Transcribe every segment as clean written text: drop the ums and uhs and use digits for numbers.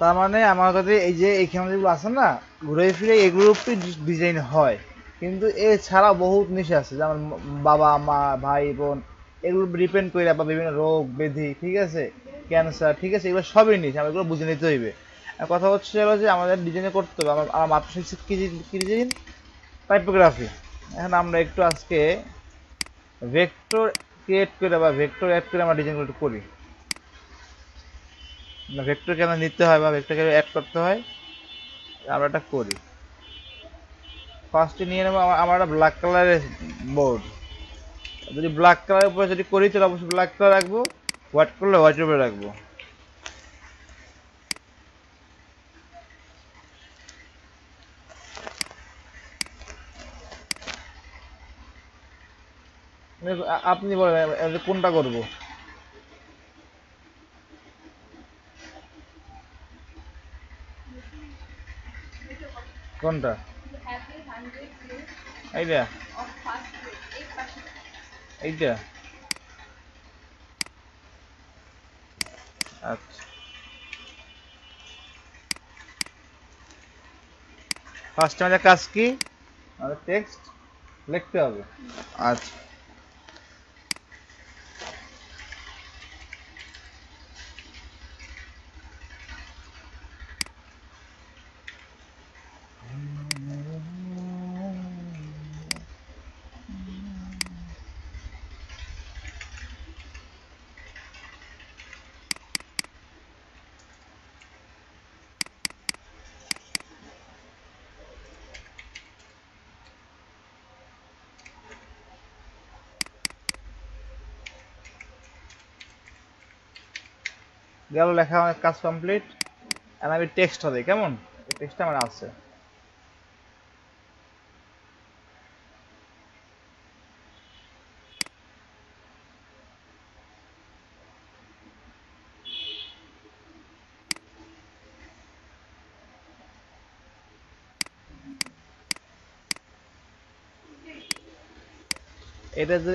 তার মানে আমার কাছে এই যে এইখানে যেগুলো আছে না, ঘুরে ফিরে এগুলোর ডিজাইন হয়, কিন্তু এছাড়া বহুত নিশে আছে, যেমন বাবা মা ভাই বোন, এগুলো ডিপেন্ড করে বা বিভিন্ন রোগ ব্যাধি, ঠিক আছে, ক্যান্সার, ঠিক আছে, এগুলো সবই নিচ্ছে, আমার এগুলো বুঝে নিতে হইবে। আর কথা হচ্ছে হলো যে আমাদের ডিজাইনে করতে হবে, আমার আমার মাত্র শিখছি কি ডিজাইন, টাইপোগ্রাফি। এখন আমরা একটু আজকে ভেক্টর ক্রিয়েট করে বা ভেক্টর অ্যাড করে আমরা ডিজাইনগুলো একটু করি। ভেক্টর কেন নিতে হয় বা ভেক্টর কেন অ্যাড করতে হয়, আমরা এটা করি। ফার্স্টে নিয়ে নেবো আমার একটা ব্ল্যাক কালারের বোর্ড। যদি ব্ল্যাক কালারের উপরে যদি করি তাহলে অবশ্যই ব্ল্যাক কালার রাখবো, হোয়াইট করলে হোয়াইটের উপরে রাখবো। আপনি বলেন কোনটা করব, কোনটা, এইটা, এইটা, আচ্ছা। ফার্স্ট আমাদের কাজ কি, আমাদের টেক্সট লিখতে হবে। আচ্ছা, গেল লেখা, আমার কাজ কমপ্লিট। আর আমি টেক্সট হবে কেমন, টেক্সটটা আমার আছে। এটা যে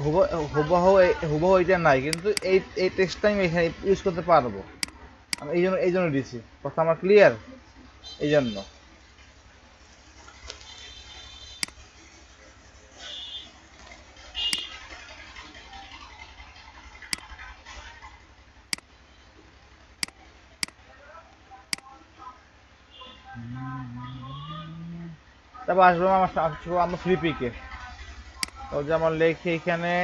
হুবহু হুবহু এটা নাই, কিন্তু এই টেক্সটটা আমি এখানে ইউজ করতে পারবো। আমি এই জন্য দিছি, কথা আমার ক্লিয়ার, এই জন্য। তারপর আসবো আমার ফ্রি পিকে। ও যেমন লেখে এখানে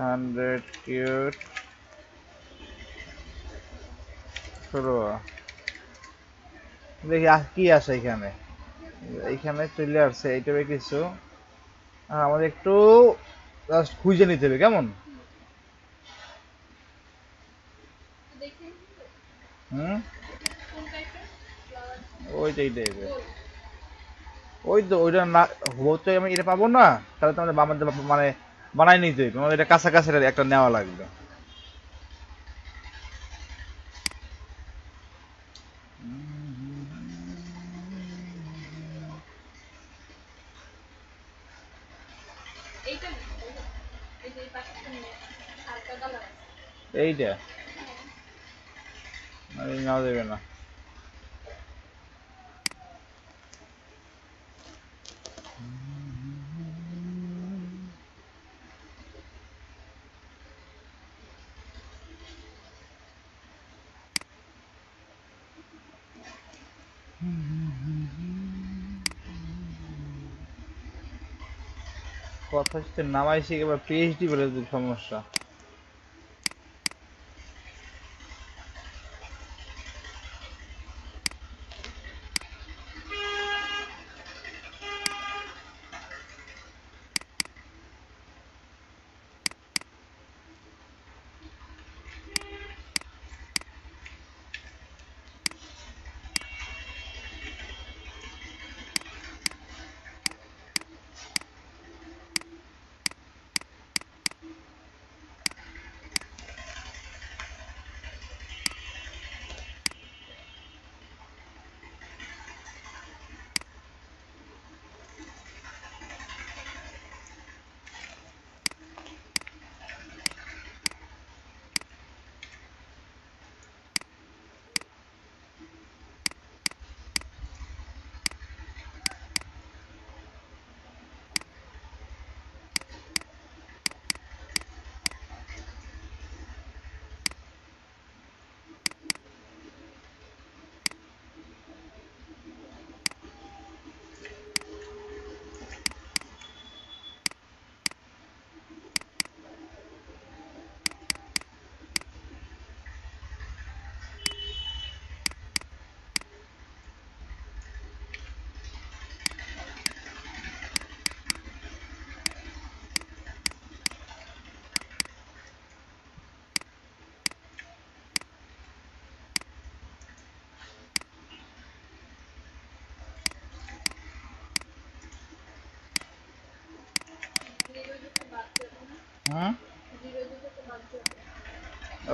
100 কিউট শুরু, দেখি কি আসে এখানে। এইখানে চলে আসছে এইটাবে কিছু, আর আমাদের একটু জাস্ট খুঁজে নিতে হবে কেমন। হুম, ওইটাই টাইপের, ওই তো ওইটা না, হতে আমি এটা পাবো না, তাহলে তো আমাদের মানে বানাই নিতে হবে, আমাদের এটা কাছাকাছি একটা নেওয়া লাগবে। এইটা নেওয়া যাবে না। কথা হচ্ছে নামাইছি এবার পিএইচডি বলে সমস্যা।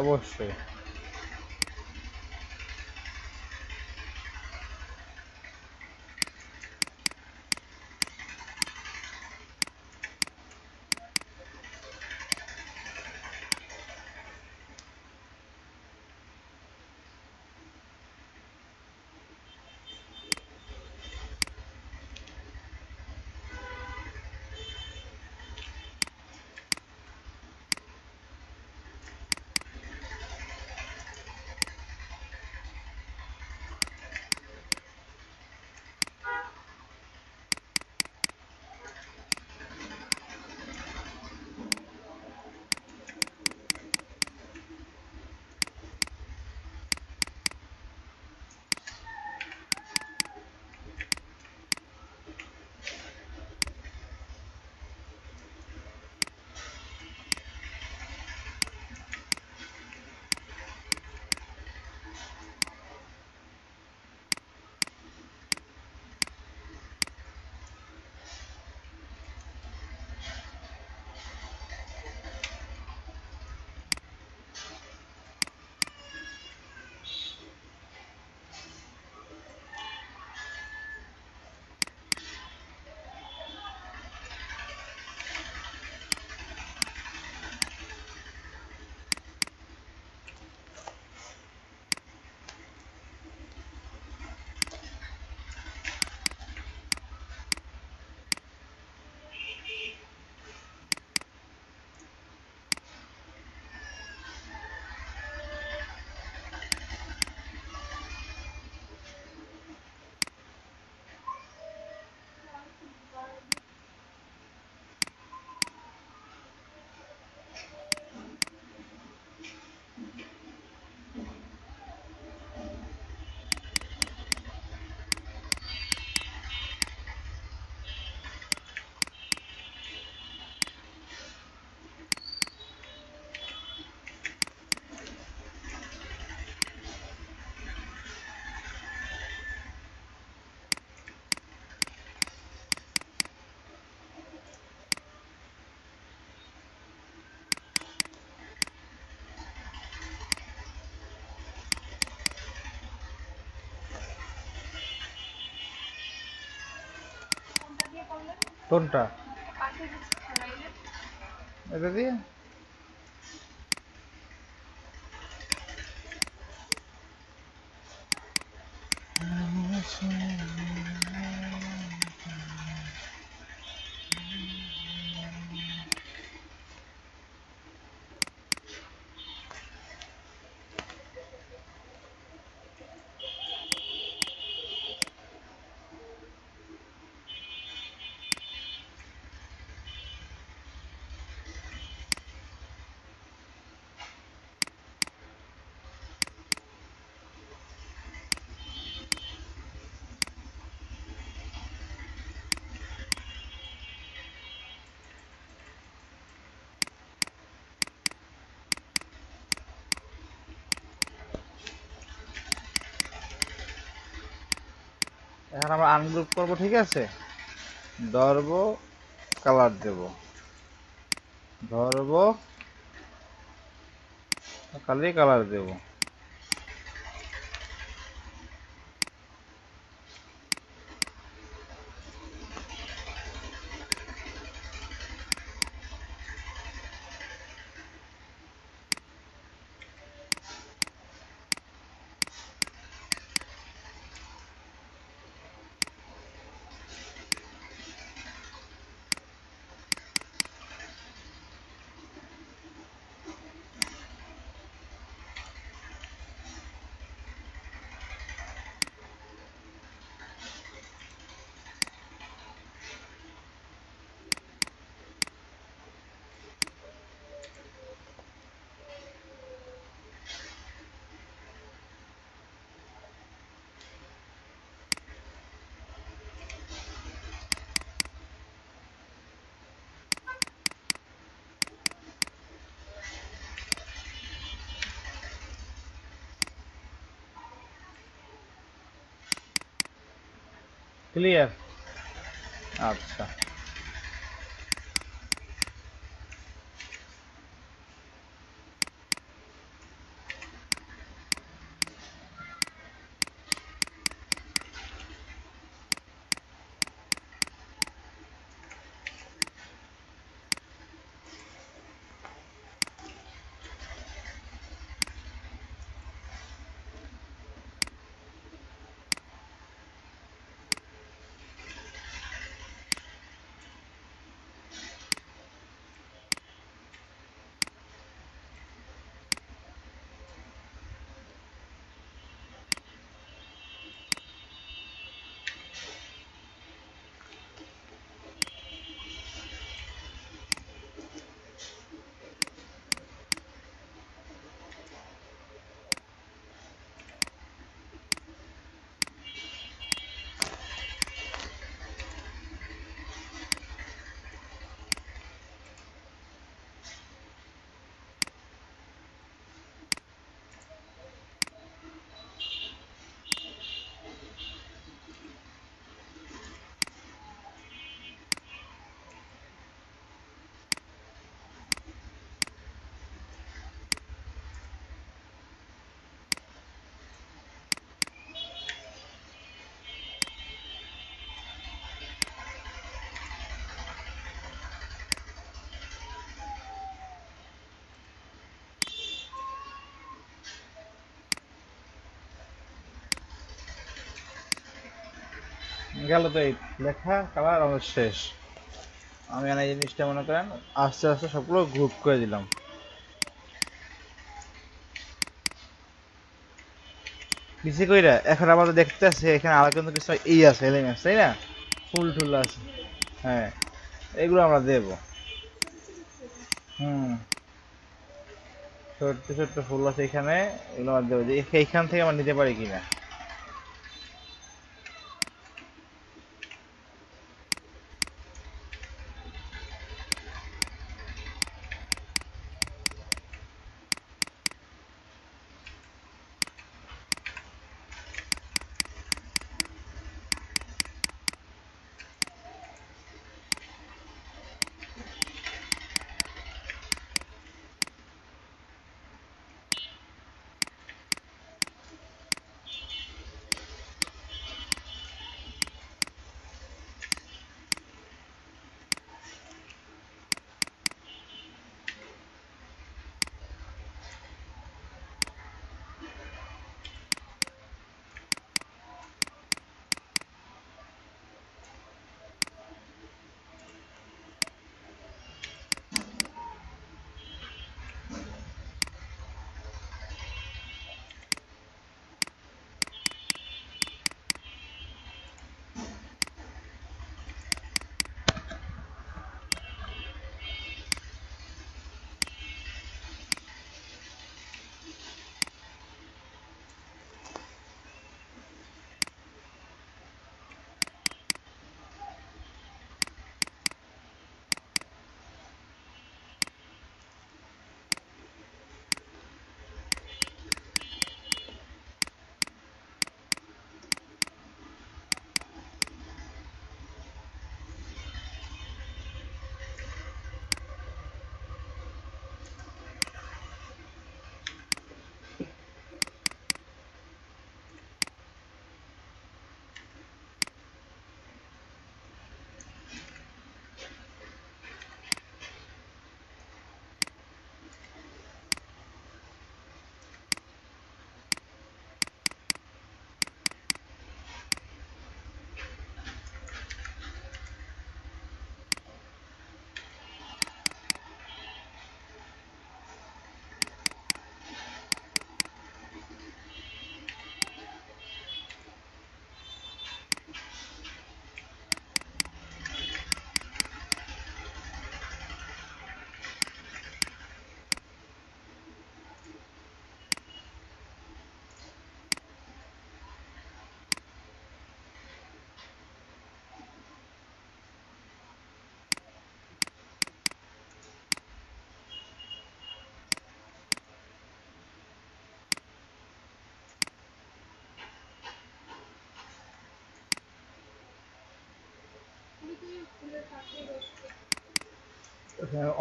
অবশ্যই। কোনটা? এটা দিয়ে এখন আমরা আনগ্রুপ করবো, ঠিক আছে? ধরবো, কালার দেব, ধরবো, খালি কালার দেব। ক্লিয়ার? আচ্ছা, গেল তো এই লেখা কালার আমার শেষ। আমি এই জিনিসটা মনে করেন আস্তে আস্তে সবগুলো গ্রুপ করে দিলাম। নিচে কইরা এখন আমাদের দেখতে আছে এখানে আলাদা কিন্তু কিছু এই আছে এলিমেন্টস তাই না, ফুল টুল আছে। হ্যাঁ, এগুলো আমরা দেব। হুম, ছোট্ট ছোট্ট ফুল আছে এখানে, এগুলো আমরা দেবো যে এইখান থেকে আমরা নিতে পারি কিনা।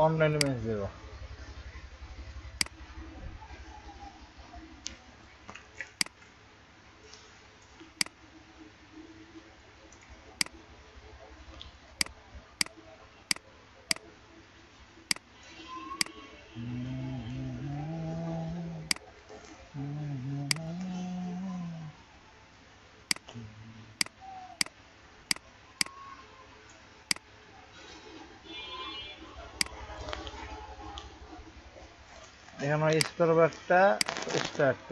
অনলাইনে মেসেজ দেবো। এখানে স্কোর একটা স্টার্ট।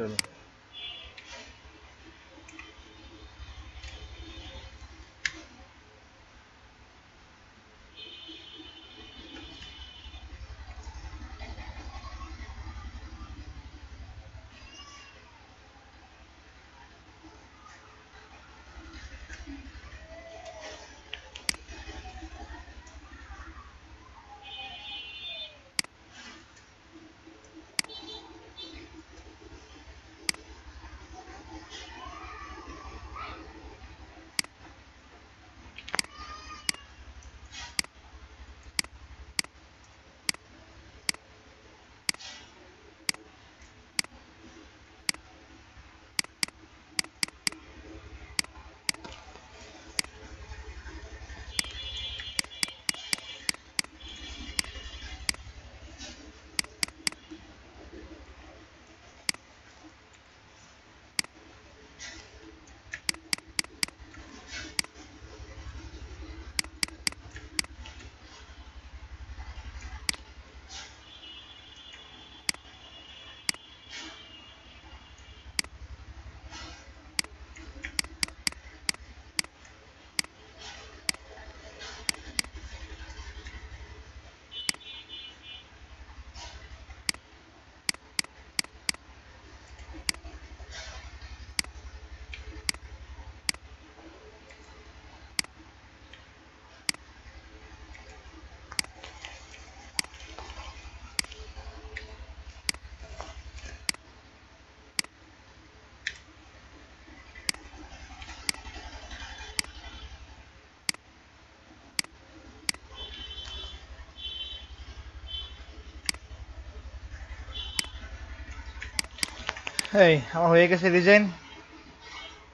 এই আমার হয়ে গেছে ডিজাইন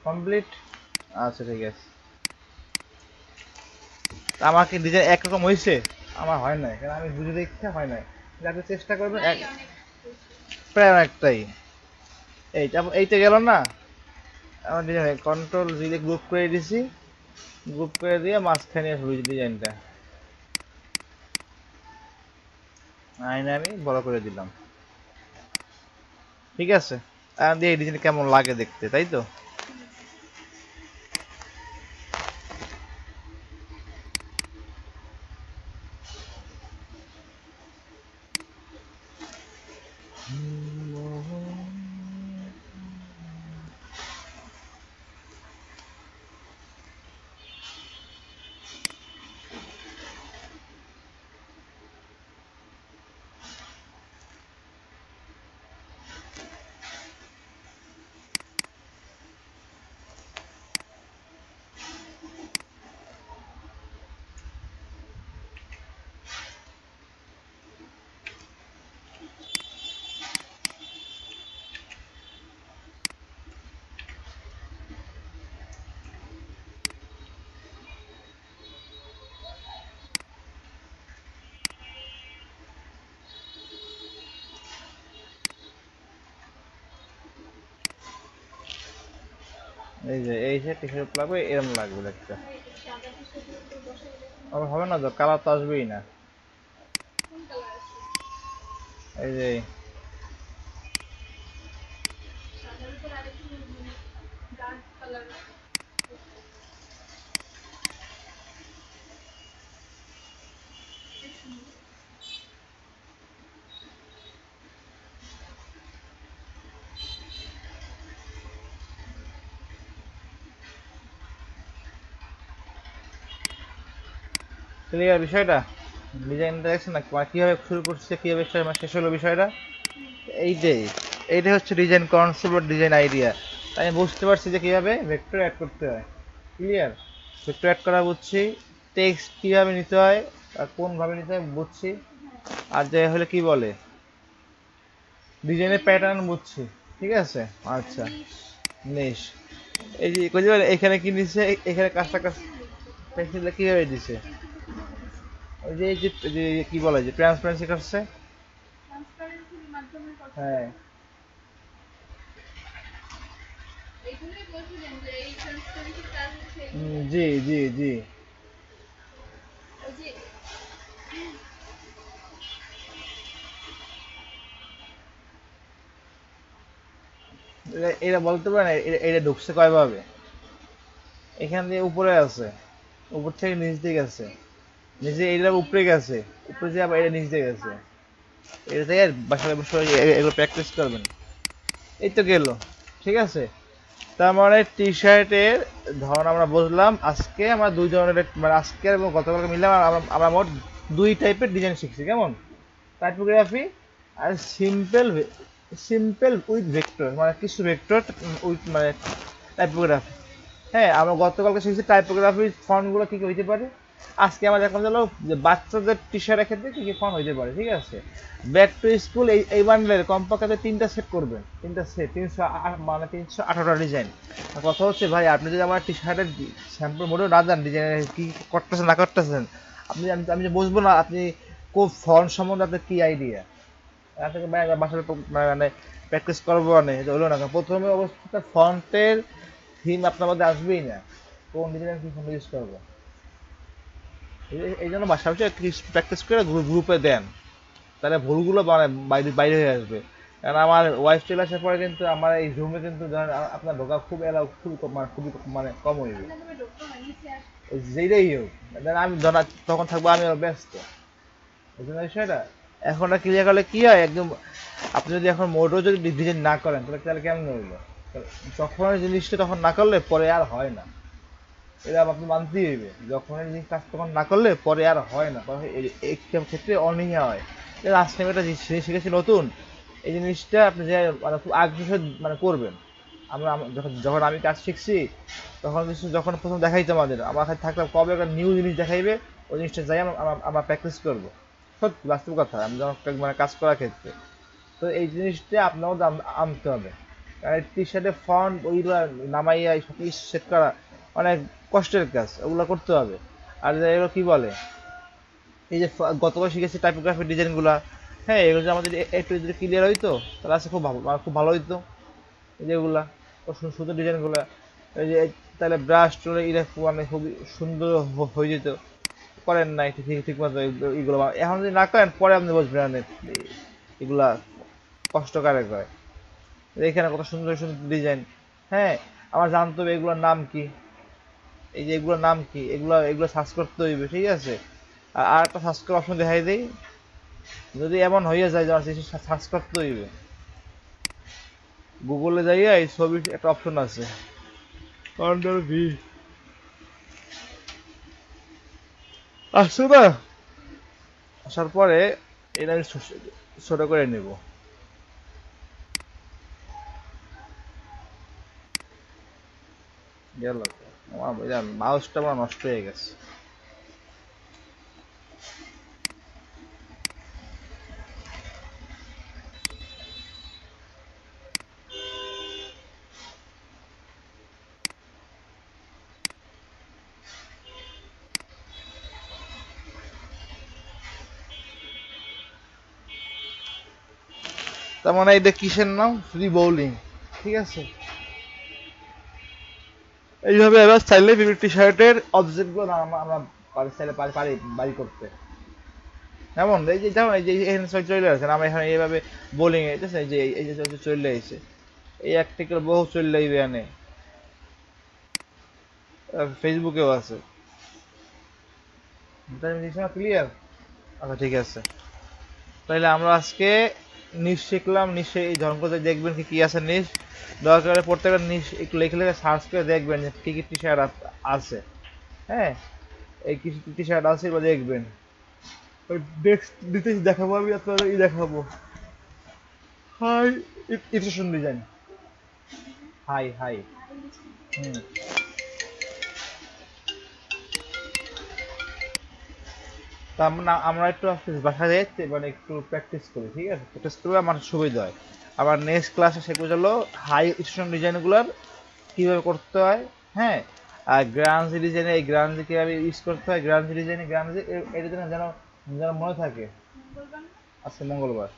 কমপ্লিট। আচ্ছা ঠিক আছে। আমার কি ডিজাইন একরকম হয়েছে? আমার হয় নাই, কারণ আমি বুঝে দেখতে হয় নাই। যাতে চেষ্টা করবেন প্রায় অনেকটাই। এইটা গেল না। আমার ডিজাইন কন্ট্রোল জি দিয়ে গ্রুপ করে দিছি, গ্রুপ করে দিয়ে মাঝখানে ডিজাইনটা আইনে আমি বড় করে দিলাম। ঠিক আছে, আর দিয়ে এই ডিজাইন কেমন লাগে দেখতে, তাই তো? এই যে এই যে টি শার্ট লাগবে, এরকম লাগবে দেখতে। আবার হবে না তো, কালার তো আসবেই না। এই যে ক্লিয়ার বিষয়টা, ডিজাইনটা দেখছেন না কিভাবে শুরু করছে, কিভাবে শেষ হলো বিষয়টা। এইটাই, এইটা হচ্ছে ডিজাইন কনসেপ্ট বা ডিজাইন আইডিয়া। আমি বুঝতে পারছি যে কিভাবে ভেক্টর অ্যাড করতে হয়। ক্লিয়ার, ভেক্টর অ্যাড করা বুঝছি, টেক্সট কিভাবে নিতে হয় আর কোনভাবে নিতে হয় বুঝছি, আর যে হলে কি বলে ডিজাইনের প্যাটার্ন বুঝছি। ঠিক আছে, আচ্ছা নিস। এই যে কই যে এখানে কি নিছে, এখানে কাজটা কাজ পেন্সিলটা কিভাবে দিছে, ওই যে এই যে কি বলে যে ট্রান্সপারেন্সি করছে। হ্যাঁ জি জি জি। এটা বলতে পারেন এটা ঢুকছে কয়ভাবে? এখান দিয়ে উপরে আছে, উপর থেকে নিচ দিকে আছে, নিচে এটা উপরে গেছে, উপরে যে আবার এটা নিচ দিয়ে গেছে। এটা থেকে বাসায় বসে এগুলো প্র্যাকটিস করবেন। এই তো গেল। ঠিক আছে, তার মানে টি শার্টের ধরন আমরা বুঝলাম। আজকে আমরা দুই ধরনের, মানে আজকে এবং গতকালকে মিললাম, আমরা মোট দুই টাইপের ডিজাইন শিখছি। কেমন? টাইপোগ্রাফি আর সিম্পল, সিম্পল উইথ ভেক্টর, মানে কিছু ভেক্টর উইথ মানে টাইপোগ্রাফি। হ্যাঁ, আমরা গতকালকে শিখছি টাইপোগ্রাফির ফন্টগুলো কী কী হইতে পারে। আজকে আমরা দেখলাম হলো যে বাচ্চাদের টি শার্টের ক্ষেত্রে কী কী ফন্ট হইতে পারে। ঠিক আছে, ব্যাক টু স্কুল এই বান্ডেলের কমপক্ষে তিনটা সেট করবেন, তিনটা সেট 318টা ডিজাইন। কথা হচ্ছে ভাই, আপনি যদি আমার টি শার্টের স্যাম্পল মোডেও না জান, ডিজাইনের কী করতেছেন না করতেছেন, আপনি আমি যে বুঝবো না আপনি খুব ফন্ট সম্বন্ধে আপনার কী আইডিয়া। আপনাকে বাসায় মানে প্র্যাকটিস করবো না, এটা হলো না। প্রথমে অবস্থা ফন্টের থিম আপনার মধ্যে আসবেই না, কোন ডিজাইন কি ফন্ট ইউজ করবো। এই জন্য বাসা বসে প্র্যাকটিস করে গ্রুপে দেন, তাহলে ভুলগুলো মানে বাইরে বাইরে হয়ে আসবে। কারণ আমার ওয়াইফ চলে আসার পরে কিন্তু আমার এই জুমে কিন্তু ধরেন আপনার ঢোকা খুব এলাও খুবই কম, মানে খুবই মানে কম হইবে। যেটাই হোক, আমি ধরা তখন থাকবো আমি আরো ব্যস্ত। বুঝলেন বিষয়টা? এখন ক্লিয়ার করলে কি হয় একদম। আপনি যদি এখন মোটও যদি ডিজাইন না করেন তাহলে তাহলে কেমন হইলো? যখন জিনিসটা তখন না করলে পরে আর হয় না। এটা আপনি মানতেই হইবে, যখন এই জিনিস কাজ তখন না করলে পরে আর হয় না, এই ক্ষেত্রে অনীহা হয়। লাস্ট টাইম একটা জিনিস শিখেছি নতুন, এই জিনিসটা আপনি যে মানে খুব আগ্রহ মানে করবেন। আমরা যখন যখন আমি কাজ শিখছি তখন কিছু যখন প্রথম দেখাইতো আমাদের, আমার কাছে থাকলাম কবে একটা নিউ জিনিস দেখাইবে, ওই জিনিসটা যাই আমরা প্র্যাকটিস করবো। সত্যি বাস্তব কথা, আমি যখন মানে কাজ করার ক্ষেত্রে তো এই জিনিসটা আপনার মধ্যে আনতে হবে। কারণ টি শার্টের ফন্ট ওইগুলা নামাইয়া সব সেট করা অনেক কষ্টের কাজ, ওগুলো করতে হবে। আর যে এগুলো কি বলে, এই যে গতবার শিখেছি টাইপোগ্রাফির ডিজাইনগুলা, হ্যাঁ এগুলো যদি আমাদের একটু যদি ক্লিয়ার হইতো তাহলে আজকে খুব ভালো হইতো। এই যেগুলা সুন্দর ডিজাইনগুলা, এই যে তাহলে ব্রাশ টুলে এটা মানে খুবই সুন্দর হয়ে যেত। করেন নাই ঠিক ঠিক মতো এগুলো, এখন যদি না করেন পরে আপনি বুঝবেন না এগুলা কষ্টকারক হয়। এখানে কত সুন্দর সুন্দর ডিজাইন, হ্যাঁ আমার জানতে হবে এগুলোর নাম কি, এই যে এগুলোর নাম কি, এগুলো এগুলো সার্চ করতে হইবে, ঠিক আছে। আর একটা সার্চ করার অপশন দেখাই দেই, যদি এমন হয়ে যায় যে আমার সার্চ করতে হইবে, গুগলে যাইয়া এই ছবির একটা অপশন আছে, কন্ট্রোল ভি আসছে না, আসার পরে এটা আমি ছোট করে নেব। গেল, আমার মাউসটা আমার নষ্ট হয়ে গেছে। তার মানে এটা কিসের নাম, ফ্রি বোলিং, ঠিক আছে। এইভাবে এবার চাইলে বিভিন্ন টি শার্টের অবজেক্ট গুলো আমরা চাইলে পারি বাড়ি করতে। যেমন এই যে যেমন এই যে এখানে চলে আসছে, আমরা এখানে এইভাবে বোলিং এ ঠিক আছে, এই যে চলে আসছে, এই এক থেকে বহু চলে আইবে এনে, ফেসবুকেও আছে। ক্লিয়ার, আচ্ছা ঠিক আছে। তাহলে আমরা আজকে নিশ শিখলাম, নিশে এই ধরনগুলো দেখবেন কি কি আছে নিশ, দরকার প্রত্যেকটা নিশ একটু লিখে লিখে সার্চ করে দেখবেন যে কি কি টি শার্ট আছে, হ্যাঁ এই কিছু টি শার্ট আছে এগুলো দেখবেন। ওই নেক্সট ডিটেলস দেখাবো, আমি আপনাদের দেখাবো high illustration design, high high. হুম, তা আমরা একটু বাসা যাইতে মানে একটু প্র্যাকটিস করি, ঠিক আছে, প্র্যাকটিস করলে আমার সুবিধা হয়। আবার নেক্সট ক্লাসে শেখা হলো হাই ইলিস্ট্রেশন ডিজাইনগুলোর কীভাবে করতে হয়, হ্যাঁ। আর গ্রান্স ডিজাইনে এই গ্রান্স কীভাবে ইউজ করতে হয়, গ্রান্স ডিজাইনে গ্রান্স এটা যেন যেন যেন মনে থাকে। আজকে মঙ্গলবার,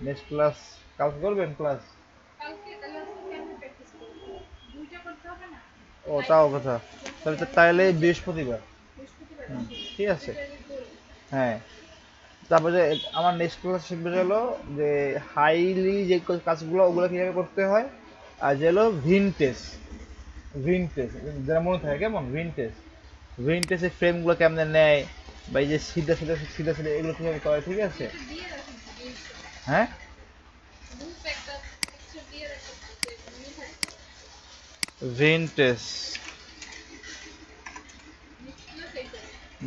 নেক্সট ক্লাস কালকে করবেন ক্লাস, ও তাও কথা, তাহলে তাহলে বৃহস্পতিবার, ঠিক আছে, হ্যাঁ। তারপরে আমার নেক্সট ক্লাস শিখবে হলো যে হাইলি যে কাজগুলো ওগুলো কীভাবে করতে হয়, আর যে হলো ভিনটেজ, ভিনটেজ যারা মনে থাকে কেমন ভিনটেজ, ভিনটেজের ফ্রেমগুলো কেমনে নেয়, বা এই যে সিধা সিধা সিধা সিধা এগুলো কীভাবে করে, ঠিক আছে, হ্যাঁ। ভিনটেজ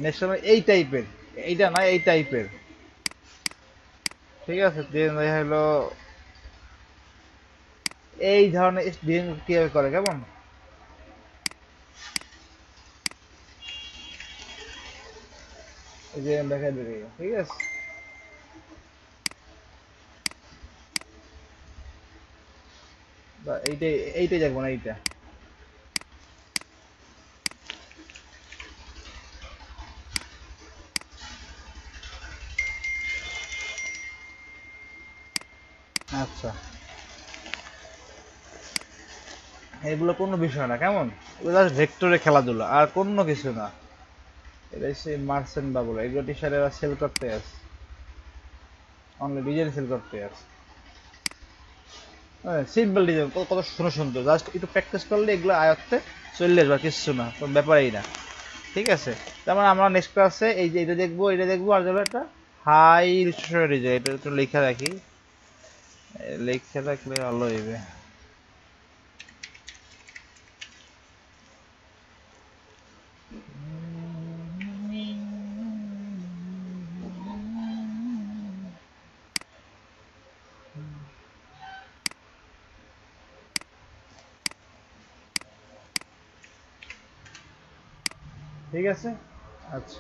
নেক্সট সময় এই টাইপের, এইটা না এই টাইপের, ঠিক আছে। দেন দেখা হলো এই ধরনের ডিজাইন কিভাবে করে কেমন, এই যে দেখা দেবে, ঠিক আছে। বা এইটাই এইটাই দেখবো না এইটা, আচ্ছা। এগুলো কোনো বিষয় না কেমন, এগুলো জাস্ট ভেক্টরে খেলাধুলা আর কোনো কিছু না। এটা হচ্ছে মার্সেন্ট বা বলে এগুলো টি শার্ট এরা সেল করতে আছে, অনলি ডিজাইন সেল করতে আছে, হ্যাঁ সিম্পল ডিজাইন কত কত সুন্দর সুন্দর, জাস্ট একটু প্র্যাকটিস করলে এগুলো আয়ত্তে চলে আসবে, কিচ্ছু না, কোনো ব্যাপারই না, ঠিক আছে। তার মানে আমরা নেক্সট ক্লাসে এই যে এটা দেখবো আর হলো একটা হাই রিলেশনের ডিজাইন, এটা একটু লেখা রাখি, লেখা রাখলে ভালো হইবে। ঠিক আছে, আচ্ছা।